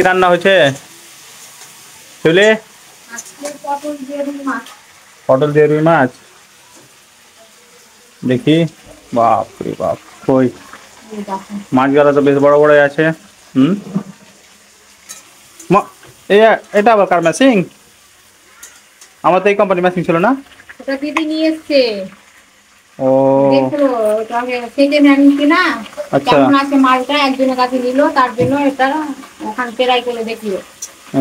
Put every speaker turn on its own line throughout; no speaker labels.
কি রান্না হয়েছে চলে? পটল দিয়ে রুই মাছ দেখি। বাপ রে বাপ, কই মাছগুলো তো বেশ বড় বড় আছে। হুম, এটা আবার কার ম্যাচিং? আমার তো এই কোম্পানি ম্যাচিং ছিল না।
ওটা দিদি নিয়ে এসছে।
ও
দেখো তাহলে সেজে নেন কিনা,
আচ্ছা
কেমন আছে মালটা, একজনের কাছে নিল, তার জন্য এটা ওখানে পেরাই করে দেখলো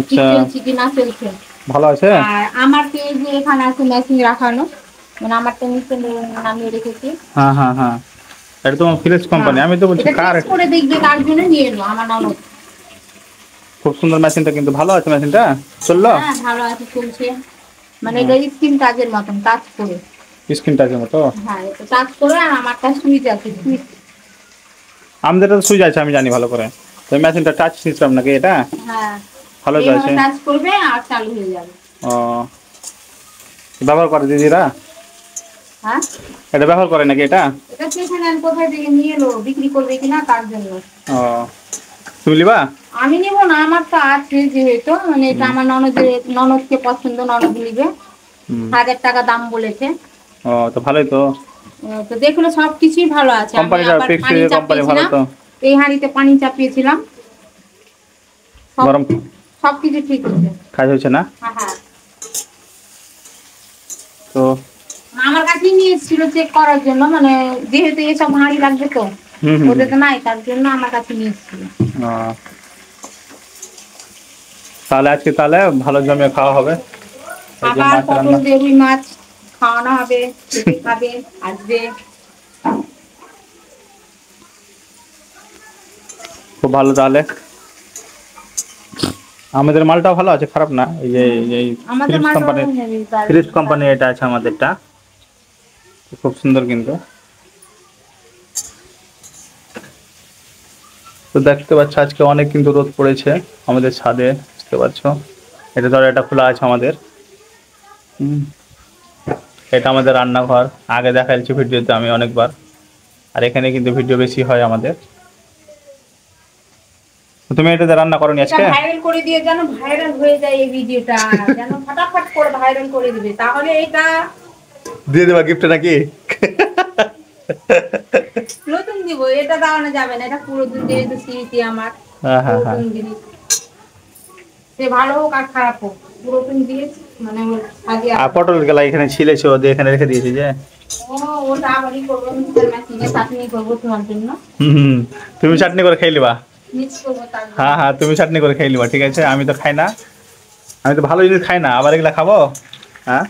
ঠিক
আচ্ছা,
চলছে কি না চলছে।
ভালো আছে।
আর আমার তো এই যে এখানে আছে মেশিন রাখানো, মানে আমার তো নিচে নামিয়ে রেখেছি।
হ্যাঁ হ্যাঁ হ্যাঁ, এটা তো ফ্রেশ কোম্পানি। আমি তো বলছি
এটা
কার।
টেস্ট করে দেখবে, তার জন্য নিয়ে এলো আমার ননদ।
খুব সুন্দর মেশিনটা, কিন্তু ভালো আছে মেশিনটা, চললো।
হ্যাঁ ভালো আছে, চলছে। মানে এটা স্ক্রিন টাচের মতন, টাচ করে।
স্ক্রিন টাচের মতো?
হ্যাঁ এটা টাচ করে, আর আমারটা সুইচ আছে, সুইচ।
আমাদের তো সুইচ আছে, আমি জানি ভালো করে। তো মেশিনটা টাচ সিস্টেম নাকি এটা?
হ্যাঁ
ভালো তো
এইভাবে
আছে।
টাচ করবে আর চালু হয়ে যাবে।
ও, ব্যবহার করে দিদিরা?
হ্যাঁ
এটা ব্যবহার করে নাকি এটা?
এটা সেখানে আমি কোথায় থেকে নিয়ে এলো, বিক্রি করবে কিনা তার জন্য।
ও, তুমি লিবা?
আমি নিব না, আমার তো আছে যেহেতু, মানে এটা আমার ননদকে পছন্দ, ননদ নিবে। 1000 টাকা দাম বলেছে।
ও, তো ভালোই তো।
তো দেখলো সবকিছুই ভালো আছে। আমি
কোম্পানিটা
আবার
ফিক্স
পানি
কোম্পানি ভালো
চাপিয়েছিলাম,
তো।
এই হাঁড়িতে পানি চাপিয়েছিলাম, সব
গরম
সবকিছু ঠিক আছে।
কাজ হয়েছে না?
হ্যাঁ হ্যাঁ,
তো
আমার কাছেই নিয়ে এসেছিল চেক করার জন্য, মানে যেহেতু এসব হাঁড়ি লাগবে তো,
হুম হুম
ওদের তো নাই, তার জন্য আমার কাছে নিয়ে এসেছিল।
ও, তাহলে আজকে তাহলে ভালো জমিয়ে খাওয়া হবে। এই যে
আবার
মাছ
পটল
রান্না,
দিয়ে রুই মাছ খাওয়ানো হবে, খেতে খাবে আসবে।
খুব ভালো তাহলে। আমাদের মালটাও ভালো আছে, খারাপ না। এই যে এই
আমাদের
ফিলিপস
মালটা
কোম্পানির,
হেভি তার।
ফিলিপস কোম্পানি এটা আছে আমাদেরটা, খুব সুন্দর কিন্তু। তো দেখতে পাচ্ছ আজকে অনেক কিন্তু রোদ পড়েছে আমাদের ছাদে, বুঝতে পারছো। এটা ধরো, এটা খোলা আছে আমাদের। হুম, এটা আমাদের রান্নাঘর, আগে দেখাচ্ছি ভিডিওতে আমি অনেকবার। আর এখানে কিন্তু ভিডিও বেশি হয় আমাদের। তো তুমি এটাতে রান্না করোনি
এটা
আজকে?
ভাইরাল করে দিয়ে, যেন ভাইরাল হয়ে যায় এই ভিডিওটা, যেন ফটাফট করে ভাইরাল করে দিবে, তাহলে এটা
দিয়ে দেবা গিফট নাকি?
নতুন দিব, এটা দাওয়ানো যাবে না, এটা পুরাতন যেহেতু স্মৃতি আমার,
হ্যাঁ হ্যাঁ হ্যাঁ,
পুরাতন জিনিস। সে ভালো হোক আর খারাপ হোক, পুরাতন জিনিস মানে সাজিয়ে
আর পটল গেলা এখানে ছিলেছো, দিয়ে এখানে রেখে দিয়েছি যে।
ও ওটা আবারই করবো, মিক্সার মেশিনে চাটনি করবো তোমার জন্য।
হুম হুম, তুমি চাটনি করে খেয়ে নিবা।
মিক্স করবো তার জন্য।
হ্যাঁ হ্যাঁ, তুমি চাটনি করে খেয়ে নিবা, ঠিক আছে। আমি তো খাই না, আমি তো ভালো জিনিস খাই না, আবার এগুলা খাবো? হ্যাঁ,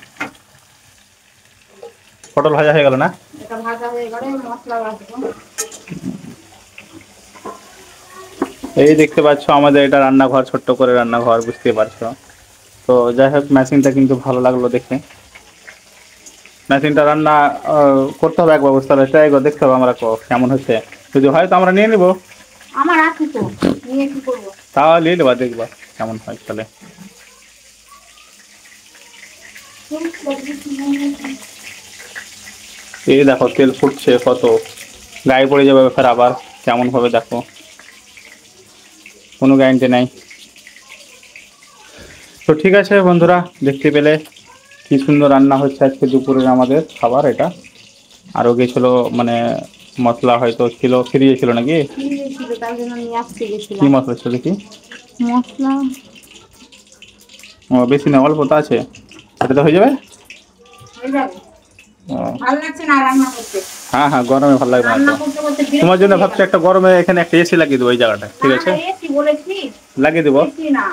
পটল ভাজা হয়ে গেল না?
এটা ভাজা হয়ে গেলে মশলা রাখবো।
এই দেখতে পাচ্ছ আমাদের এটা রান্নাঘর, ছোট্ট করে রান্নাঘর, বুঝতে পারছো। তো যাই হোক, মেশিনটা কিন্তু ভালো লাগলো দেখে। মেশিনটা রান্না করতে হবে একবার, বুঝতে হবে, ট্রাই করে দেখতে হবে আমরা কেমন হচ্ছে। যদি হয় তো আমরা নিয়ে নিবো।
আমার আছে তো, নিয়ে কি করবো।
তাহলে নিয়ে নেবা, দেখবা কেমন হয় তাহলে। এই দেখো তেল ফুটছে কত, গায়ে পড়ে যাবে ফের আবার, কেমন হবে দেখো, কোনো গ্যারান্টি নাই। তো ঠিক আছে বন্ধুরা, দেখতে পেলে কি সুন্দর রান্না হচ্ছে আজকে দুপুরের আমাদের খাবার এটা। আরও গেছিল মানে মশলা হয়তো ছিল, ফিরিয়ে ছিল নাকি?
ছিল, তার জন্য নিয়ে আসতে
কি
গেছিলাম
মশলা ছিল দেখি?
মশলা।
ও, বেশি না, অল্প তো আছে, এটা তো হয়ে যাবে।
হয়ে যাবে।
ও,
ভালো লাগছে না রান্না করতে,
হ্যাঁ হ্যাঁ, গরমে ভালো লাগবে না
রান্না
তো।
করতে করতে বিরক্ত
তোমার জন্য
হয়ে
ভাবছি
গেল।
একটা গরমে এখানে একটা এসি লাগিয়ে দেবো এই জায়গাটায়, ঠিক
না
আছে?
এসি বলেছি,
লাগিয়ে দেবো,
এসি না,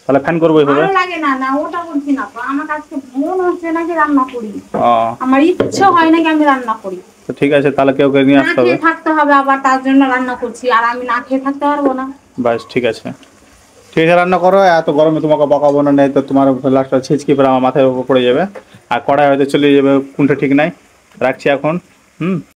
তাহলে ফ্যান করবো এইভাবে।
ভালো লাগে না, না ওটা বলছি না তো, আমার আজকে মন হচ্ছে না যে রান্না করি,
ও,
আমার ইচ্ছে হয় না কি আমি রান্না করি।
তো ঠিক আছে, তাহলে কেউ কেউ নিয়ে
না
আসতে হবে।
খেয়ে থাকতে হবে আবার, তার জন্য রান্না করছি, আর আমি না খেয়ে থাকতে পারবো না।
বাস ঠিক আছে, ঠিক আছে, রান্না করো। এত গরমে তোমাকে বকাবো না, নেই তো তোমার লাস্টটা ছিচকি পরে আমার মাথার উপর পড়ে যাবে, আর কড়াই হয়তো চলে যাবে, কোনটা ঠিক নাই। রাখছি এখন। হুম।